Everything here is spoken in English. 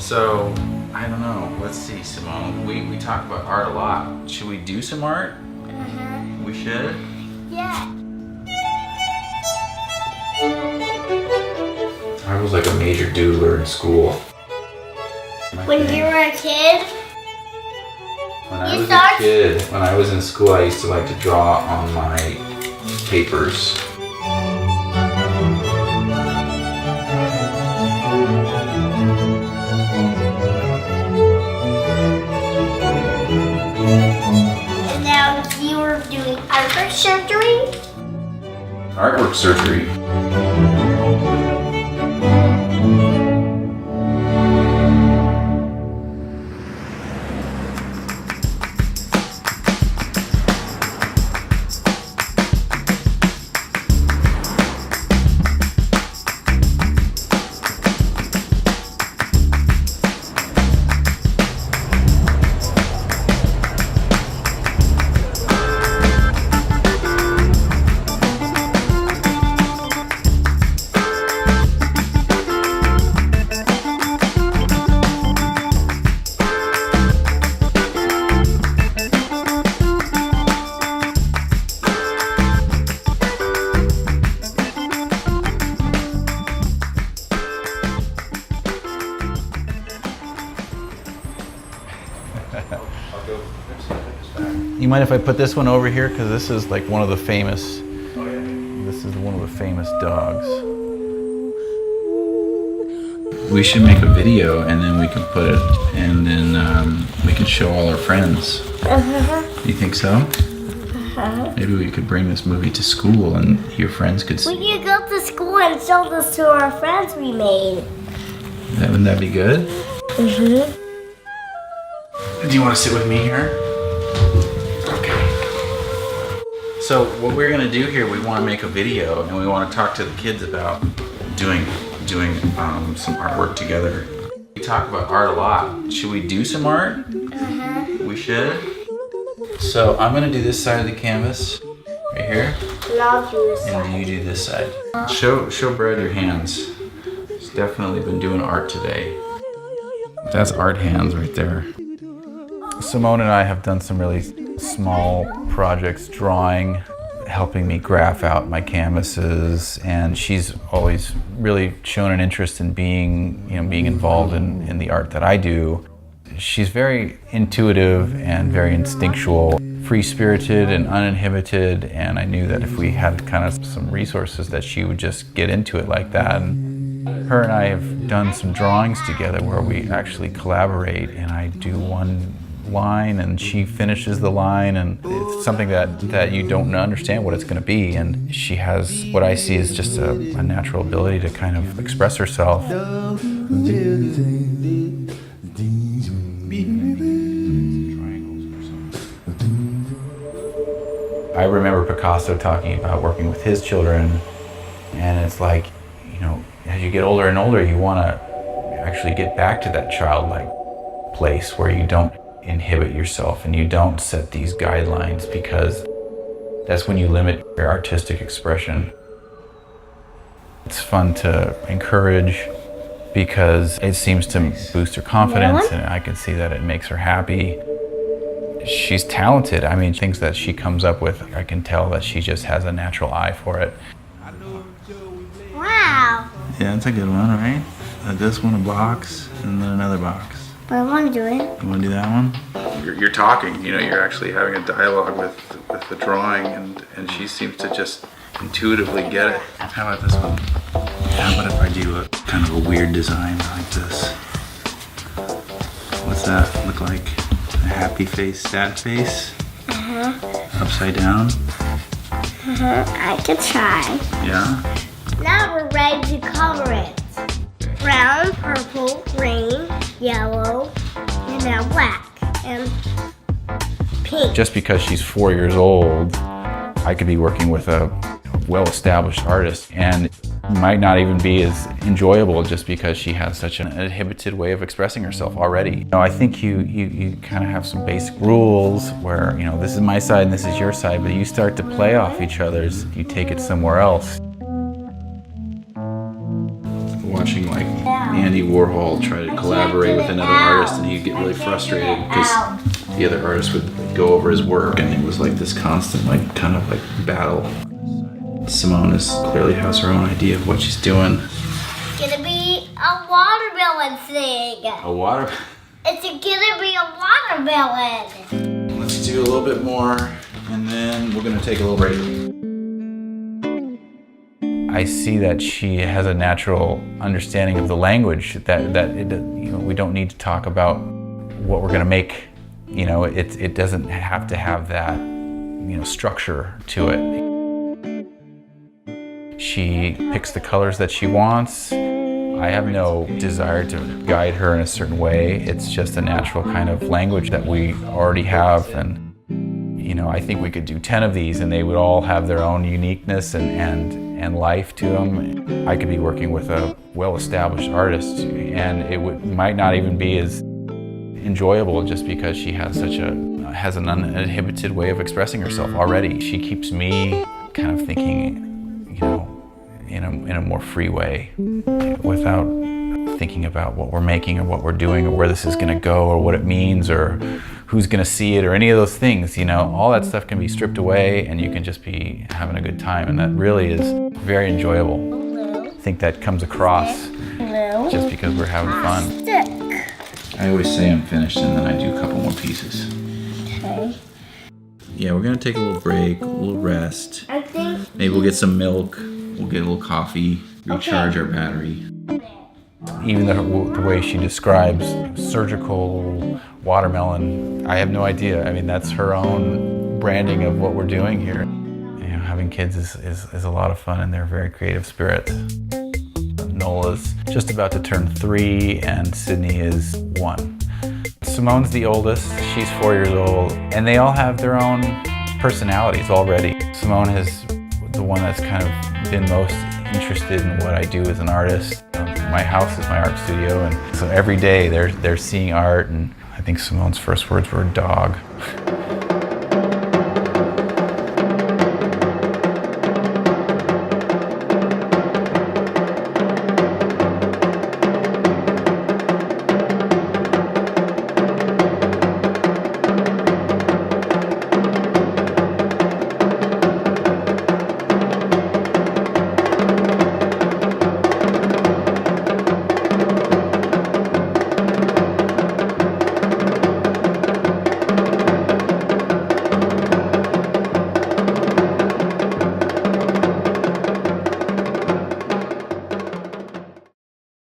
So, I don't know. Let's see, Simone. We talk about art a lot. Should we do some art? We should? Yeah. I was like a major doodler in school. When you were a kid? When I was in school, I used to like to draw on my papers. And now you were doing artwork surgery? Artwork surgery. You mind if I put this one over here? Because this is like one of the famous, this is one of the famous dogs. We should make a video and then we can put it, and then we can show all our friends. You think so? Maybe we could bring this movie to school and your friends could see. We could go to school and show this to our friends we made. Wouldn't that be good? Do you want to sit with me here? Okay. So what we're going to do here, we want to make a video and we want to talk to the kids about doing some artwork together. We talk about art a lot. Should we do some art? We should. So I'm going to do this side of the canvas right here. And I'll do this And then you do this side. Show Brad your hands. He's definitely been doing art today. That's art hands right there. Simone and I have done some really small projects, drawing, helping me graph out my canvases, and she's always really shown an interest in being involved in the art that I do. She's very intuitive and very instinctual, free-spirited and uninhibited, and I knew that if we had kind of some resources that she would just get into it like that. And her and I have done some drawings together where we actually collaborate, and I do one line and she finishes the line, and it's something that you don't understand what it's going to be, and she has what I see is just a natural ability to kind of express herself. I remember Picasso talking about working with his children, and it's like, as you get older and older, you want to actually get back to that childlike place where you don't inhibit yourself and you don't set these guidelines, because that's when you limit your artistic expression. It's fun to encourage because it seems to boost her confidence, and I can see that it makes her happy. She's talented. I mean, things that she comes up with, I can tell that she just has a natural eye for it. Wow. Yeah, that's a good one, right? This one, a box, and then another box. But I want to do it. You want to do that one? You're talking, you're actually having a dialogue with the drawing, and she seems to just intuitively get it. How about this one? How about if I do a kind of a weird design like this? What's that look like? A happy face, sad face? Upside down? I could try. Yeah? Now we're ready to color it. Brown, purple, green, yellow, and now black, and pink. Just because she's 4 years old, I could be working with a well-established artist, and it might not even be as enjoyable just because she has such an inhibited way of expressing herself already. I think you kind of have some basic rules where, this is my side and this is your side, but you start to play off each other's, you take it somewhere else. Watching like Andy Andy Warhol try to collaborate with another artist, and he'd get really frustrated because the other artist would go over his work, and it was like this constant, like, kind of like battle. Simone clearly has her own idea of what she's doing. It's gonna be a watermelon thing. A water. It's gonna be a watermelon. Let's do a little bit more, and then we're gonna take a little break. I see that she has a natural understanding of the language that it, you know, we don't need to talk about what we're gonna make. You know, it doesn't have to have that, you know, structure to it. She picks the colors that she wants. I have no desire to guide her in a certain way. It's just a natural kind of language that we already have, and you know, I think we could do 10 of these and they would all have their own uniqueness and life to them. I could be working with a well-established artist and it might not even be as enjoyable just because she has has an uninhibited way of expressing herself already. She keeps me kind of thinking, you know, in a more free way without thinking about what we're making or what we're doing or where this is going to go or what it means or who's going to see it or any of those things. You know, all that stuff can be stripped away and you can just be having a good time, and that really is very enjoyable. I think that comes across just because we're having fun. I always say I'm finished and then I do a couple more pieces. Okay. Yeah, we're going to take a little break, a little rest. I think Maybe we'll get some milk, we'll get a little coffee, recharge our battery. Even the way she describes surgical watermelon, I have no idea. I mean, that's her own branding of what we're doing here. You know, having kids is a lot of fun, and they're very creative spirits. Nola's just about to turn 3, and Sydney is 1. Simone's the oldest, she's 4 years old, and they all have their own personalities already. Simone is the one that's kind of been most interested in what I do as an artist. My house is my art studio, and so every day they're seeing art, and I think Simone's first words were dog.